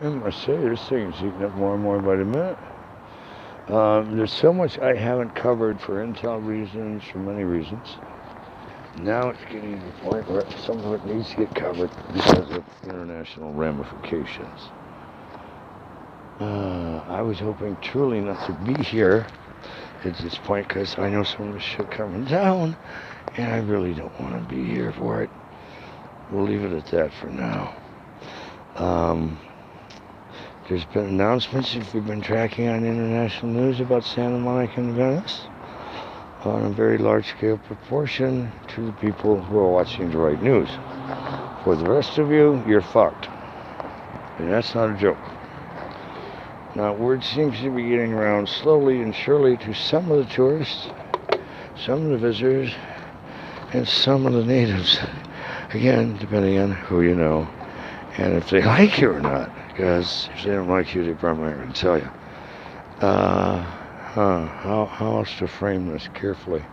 I must say, this thing's heating up more and more by the minute. There's so much I haven't covered for intel reasons, for many reasons. Now it's getting to the point where some of it needs to get covered because of international ramifications. I was hoping truly not to be here at this point because I know some of the shit coming down and I really don't want to be here for it. We'll leave it at that for now. There's been announcements, if we've been tracking on international news, about Santa Monica and Venice on a very large scale proportion to the people who are watching the right news. For the rest of you, you're fucked. And that's not a joke. Now, word seems to be getting around slowly and surely to some of the tourists, some of the visitors, and some of the natives. Again, depending on who you know and if they like you or not. Because if they don't like you, they probably aren't going to tell you. How else to frame this carefully?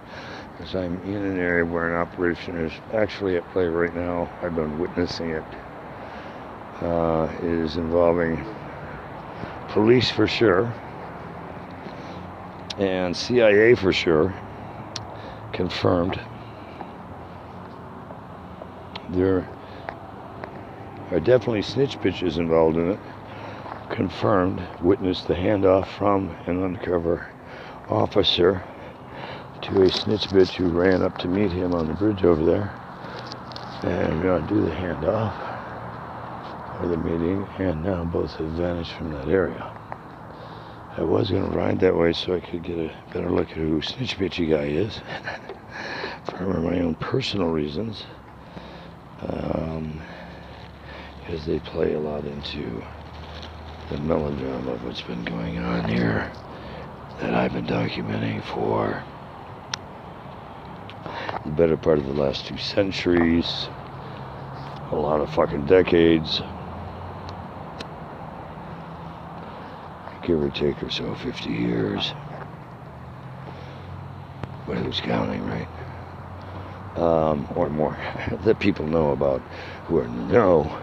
Because I'm in an area where an operation is actually at play right now. I've been witnessing it. It is involving police for sure, and CIA for sure, confirmed. There are definitely snitch bitches involved in it, confirmed. Witnessed the handoff from an undercover officer to a snitch bitch who ran up to meet him on the bridge over there and do the handoff or the meeting, and now both have vanished from that area. I was going to ride that way so I could get a better look at who snitch bitchy guy is for my own personal reasons. Because they play a lot into the melodrama of what's been going on here that I've been documenting for the better part of the last 2 centuries, a lot of fucking decades, give or take or so, 50 years, but who's counting, right? Or more, that people know about, who are know.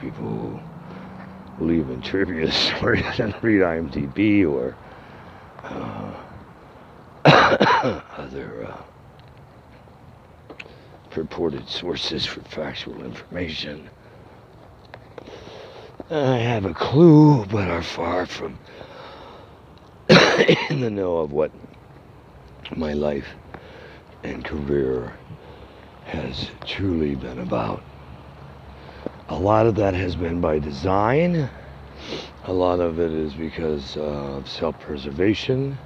People who believe in trivia stories and read IMDb or other purported sources for factual information. I have a clue, but are far from in the know of what my life and career has truly been about. A lot of that has been by design. A lot of it is because of self-preservation.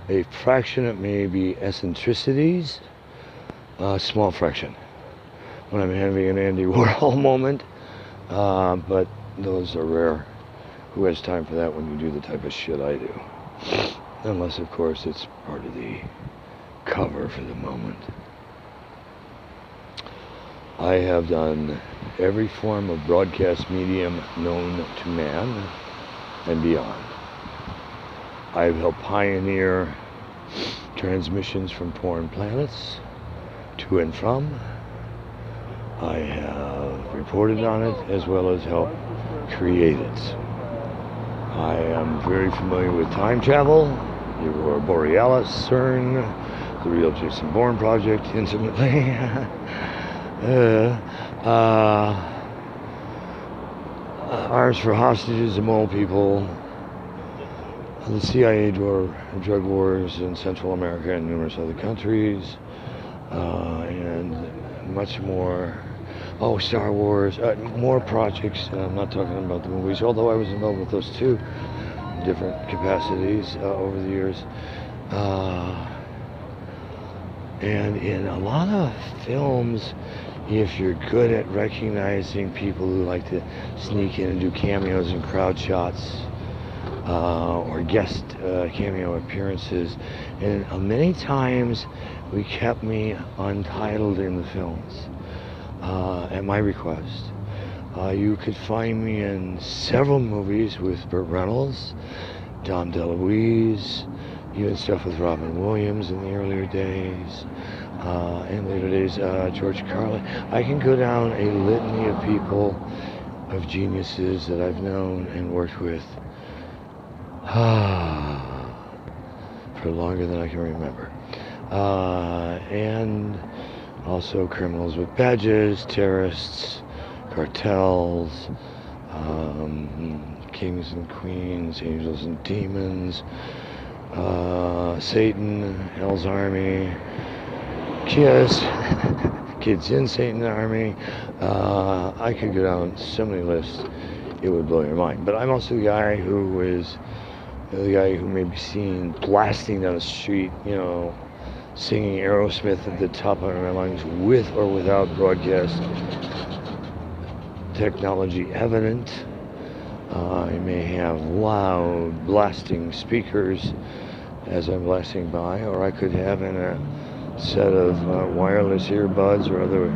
A fraction, it may be eccentricities. A small fraction when I'm having an Andy Warhol moment. But those are rare. Who has time for that when you do the type of shit I do? Unless, of course, it's part of the cover for the moment. I have done every form of broadcast medium known to man and beyond. I've helped pioneer transmissions from foreign planets to and from. I have reported on it as well as helped create it. I am very familiar with time travel, the Aurora Borealis, CERN, the real Jason Bourne project intimately. Arms for hostages and mole people, the CIA drug wars in Central America and numerous other countries, and much more. Oh, Star Wars, more projects. I'm not talking about the movies, although I was involved with those too, in different capacities over the years. And in a lot of films, if you're good at recognizing people who like to sneak in and do cameos and crowd shots, or guest cameo appearances, and many times we kept me untitled in the films at my request. You could find me in several movies with Burt Reynolds, Dom DeLuise, even stuff with Robin Williams in the earlier days, in later days, George Carlin. I can go down a litany of people of geniuses that I've known and worked with for longer than I can remember. And also criminals with badges, terrorists, cartels, kings and queens, angels and demons, Satan, Hell's Army, Kiss, kids in Satan's Army. I could go down so many lists, it would blow your mind. But I'm also the guy who may be seen blasting down the street, you know, singing Aerosmith at the top of my lungs with or without broadcast technology evident. I may have loud blasting speakers as I'm blasting by, or I could have in a set of wireless earbuds or other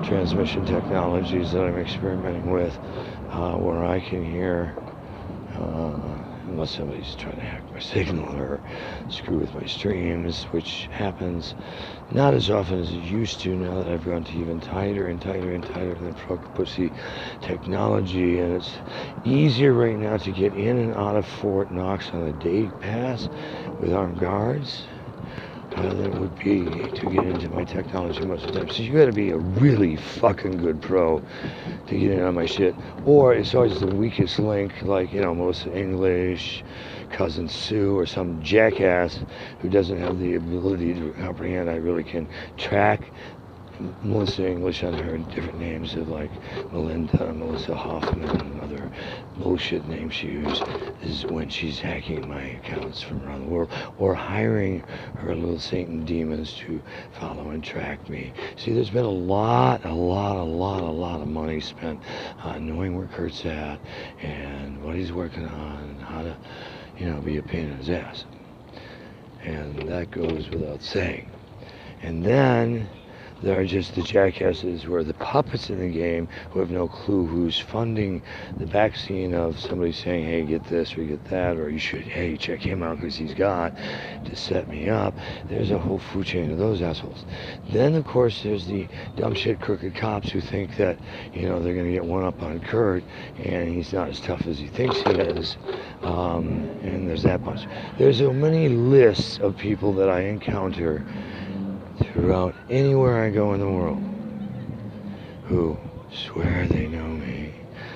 transmission technologies that I'm experimenting with, where I can hear, unless somebody's trying to hack my signal or screw with my streams, which happens not as often as it used to now that I've gone to even tighter and tighter and tighter than frog pussy technology, and it's easier right now to get in and out of Fort Knox on the day pass with armed guards than it would be to get into my technology most of the time. So you gotta be a really fucking good pro to get in on my shit. Or it's always the weakest link, like, you know, Melissa English, Cousin Sue, or some jackass who doesn't have the ability to comprehend. I really can track Melissa English on her different names of, like, Melinda, Melissa Hoffman, and other bullshit names she uses when she's hacking my accounts from around the world, or hiring her little Satan demons to follow and track me. See, there's been a lot of money spent on knowing where Kurt's at and what he's working on and how to, you know, be a pain in his ass. And that goes without saying. And then there are just the jackasses who are the puppets in the game who have no clue who's funding the backscene of somebody saying, hey, get this or get that, or you should, hey, check him out because he's got to set me up. There's a whole food chain of those assholes. Then, of course, there's the dumb shit crooked cops who think that, you know, they're going to get one up on Kurt and he's not as tough as he thinks he is. And there's that bunch. There's so many lists of people that I encounter throughout anywhere I go in the world who swear they know me,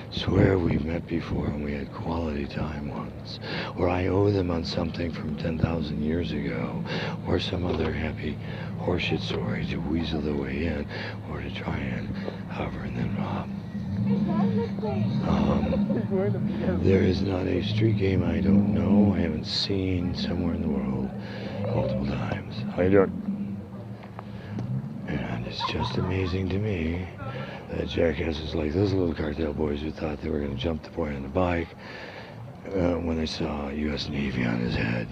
swear we've met before and we had quality time once, or I owe them on something from 10,000 years ago, or some other happy horseshit story to weasel their way in, or to try and hover and then rob. There is not a street game I don't know, I haven't seen somewhere in the world multiple times. And it's just amazing to me that jackasses like those little cartel boys who thought they were going to jump the boy on the bike when they saw U.S. Navy on his head,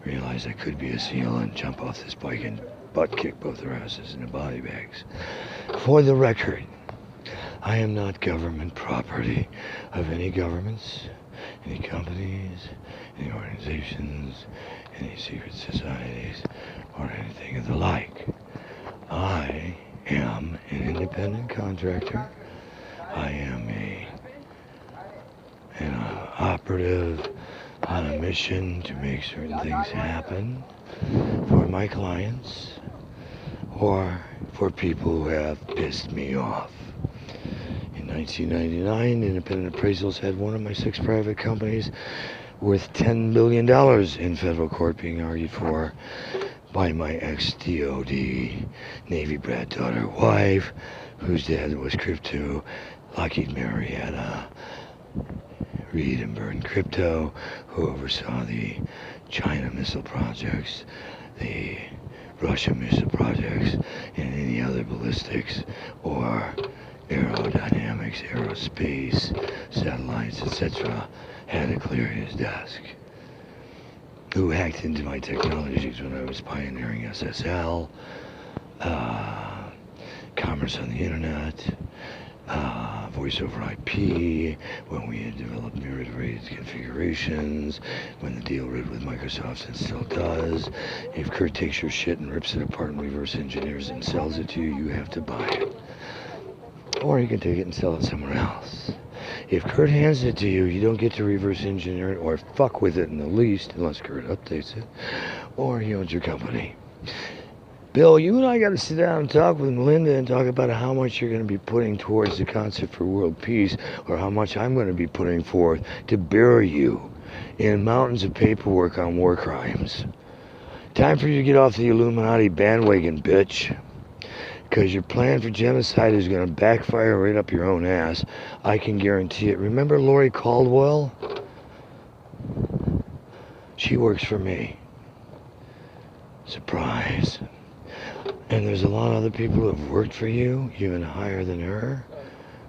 realized I could be a SEAL and jump off this bike and butt kick both their asses into body bags. For the record, I am not government property of any governments, any companies, any organizations, any secret societies, or anything of the like. I am an independent contractor. I am an operative on a mission to make certain things happen for my clients or for people who have pissed me off. In 1999, independent appraisals had one of my 6 private companies worth $10 billion in federal court being argued for by my ex-DOD Navy brat daughter wife, whose dad was crypto, Lockheed Marietta, Reed and Byrne Crypto, who oversaw the China missile projects, the Russia missile projects, and any other ballistics or aerodynamics, aerospace, satellites, etc., had to clear his desk. Who hacked into my technologies when I was pioneering SSL, commerce on the internet, voice over IP, when we had developed mirrored array configurations, when the deal rid with Microsoft and still does. If Kurt takes your shit and rips it apart and reverse engineers and sells it to you, you have to buy it. Or you can take it and sell it somewhere else. If Kurt hands it to you, you don't get to reverse engineer it or fuck with it in the least, unless Kurt updates it, or he owns your company. Bill, you and I got to sit down and talk with Melinda and talk about how much you're going to be putting towards the concept for world peace, or how much I'm going to be putting forth to bury you in mountains of paperwork on war crimes. Time for you to get off the Illuminati bandwagon, bitch. Because your plan for genocide is going to backfire right up your own ass. I can guarantee it. Remember Lori Caldwell? She works for me. Surprise. And there's a lot of other people who have worked for you, even higher than her,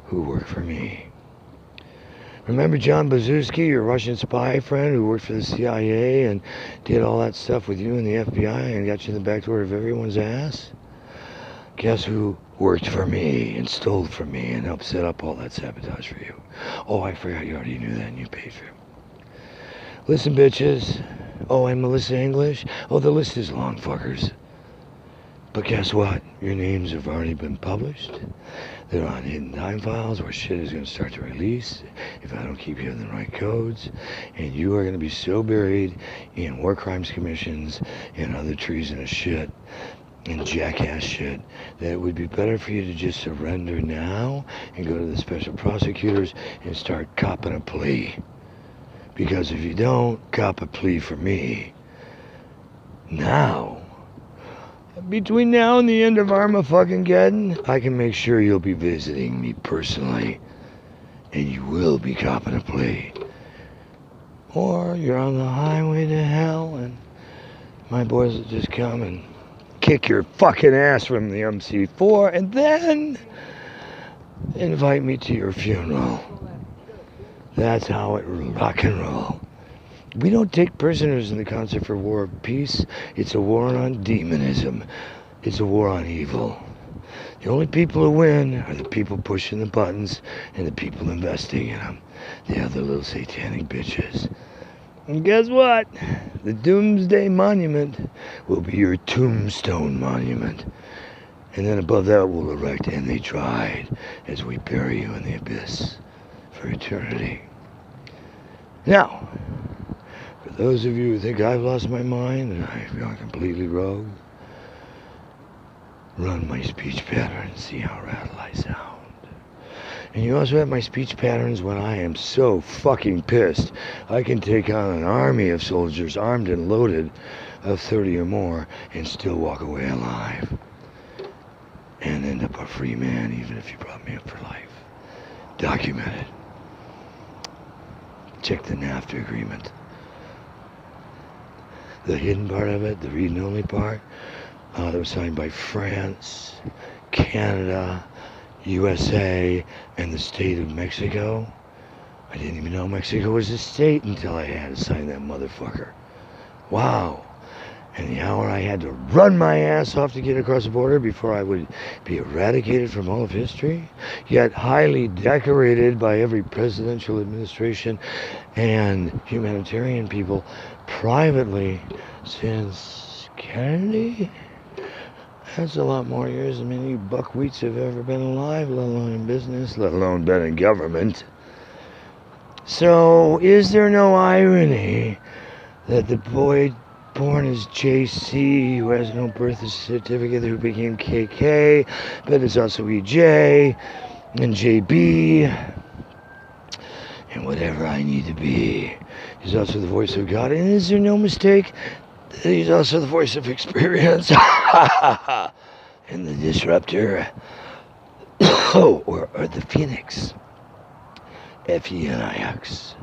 who work for me. Remember John Bazuski, your Russian spy friend who worked for the CIA and did all that stuff with you and the FBI and got you in the back door of everyone's ass? Guess who worked for me and stole from me and helped set up all that sabotage for you? Oh, I forgot you already knew that and you paid for it. Listen, bitches. Oh, I'm Melissa English. Oh, the list is long, fuckers. But guess what? Your names have already been published. They're on hidden time files where shit is going to start to release if I don't keep you in the right codes. And you are going to be so buried in war crimes commissions and other treasonous shit and jackass shit that it would be better for you to just surrender now and go to the special prosecutors and start copping a plea. Because if you don't cop a plea for me now, between now and the end of Armageddon, I can make sure you'll be visiting me personally, and you will be copping a plea. Or you're on the highway to hell, and my boys will just come and kick your fucking ass from the MC4, and then invite me to your funeral. That's how it rock and roll. We don't take prisoners in the concept for war of peace. It's a war on demonism. It's a war on evil. The only people who win are the people pushing the buttons and the people investing in them. The other little satanic bitches. And guess what? The Doomsday Monument will be your tombstone monument. And then above that we'll erect "And They Tried" as we bury you in the abyss for eternity. Now, for those of you who think I've lost my mind and I've gone completely rogue, run my speech pattern and see how rattle I sound. And you also have my speech patterns when I am so fucking pissed I can take on an army of soldiers armed and loaded of 30 or more and still walk away alive. And end up a free man even if you brought me up for life. Documented. Check the NAFTA agreement. The hidden part of it, the read-and-only part, that was signed by France, Canada, USA, and the state of Mexico. I didn't even know Mexico was a state until I had to sign that motherfucker. Wow. And the hour I had to run my ass off to get across the border before I would be eradicated from all of history, yet highly decorated by every presidential administration and humanitarian people privately since Kennedy. That's a lot more years than many buckwheats have ever been alive, let alone in business, let alone been in government. So, is there no irony that the boy born as JC, who has no birth certificate, who became KK, but is also EJ, and JB, and whatever I need to be, he's also the voice of God, and is there no mistake that he's also the voice of experience, and the disruptor, or the Phoenix, Phoenix.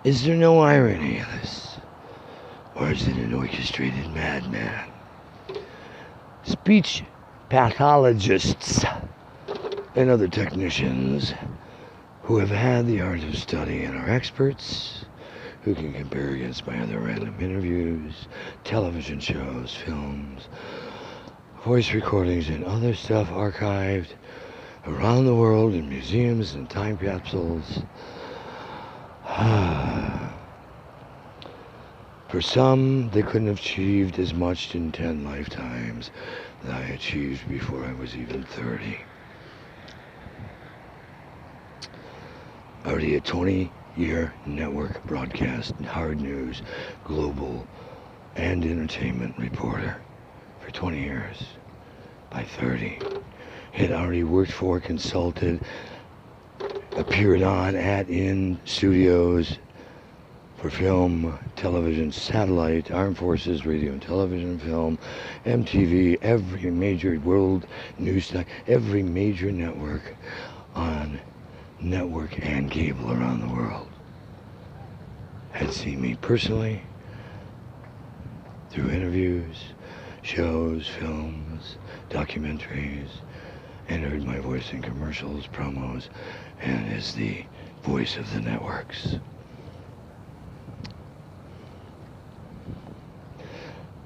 Is there no irony in this? Or is it an orchestrated madman? Speech pathologists and other technicians who have had the art of study and are experts who can compare against my other random interviews, television shows, films, voice recordings, and other stuff archived around the world in museums and time capsules. For some, they couldn't have achieved as much in 10 lifetimes that I achieved before I was even 30. Already a 20-year network broadcast, hard news, global, and entertainment reporter for 20 years. By 30, had already worked for, consulted, appeared on, in studios for film, television, satellite, armed forces, radio and television, film, MTV, every major world news, every major network on network and cable around the world had seen me personally through interviews, shows, films, documentaries, and heard my voice in commercials, promos, and as the voice of the networks.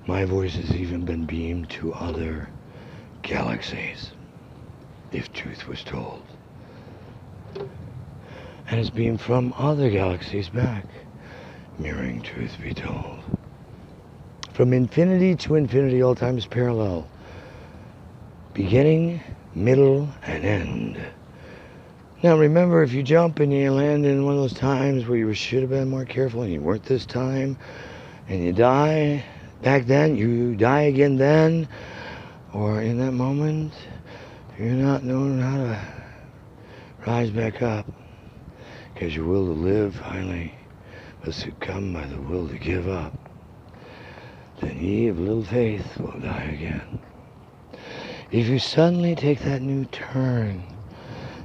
My voice has even been beamed to other galaxies, if truth was told. And it's beamed from other galaxies back, mirroring truth be told. From infinity to infinity, all times parallel. Beginning, middle, and end. Now remember, if you jump and you land in one of those times where you should have been more careful and you weren't this time, and you die back then, you die again then, or in that moment, you're not knowing how to rise back up, because your will to live finally was succumb by the will to give up. Then ye of little faith will die again. If you suddenly take that new turn,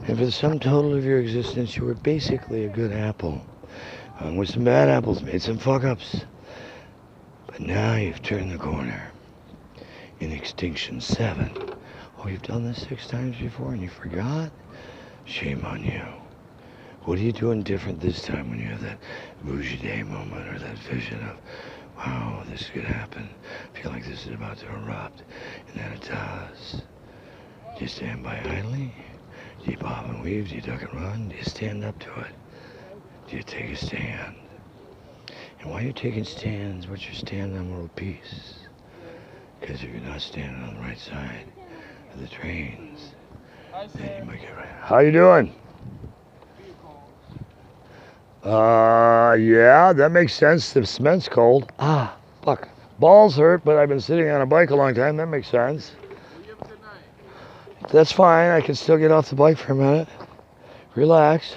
and for the sum total of your existence, you were basically a good apple, with some bad apples, made some fuck-ups, but now you've turned the corner. In Extinction 7. Oh, you've done this 6 times before and you forgot? Shame on you. What are you doing different this time when you have that bougie day moment or that vision of, wow, this could happen. I feel like this is about to erupt. And then it does. Do you stand by idly? Do you bob and weave? Do you duck and run? Do you stand up to it? Do you take a stand? And while you're taking stands, what's your stand on world peace? Because if you're not standing on the right side of the trains, then you might get right. How you doing? Yeah, that makes sense. The cement's cold. Ah, fuck. Balls hurt, but I've been sitting on a bike a long time. That makes sense. That's fine. I can still get off the bike for a minute. Relax.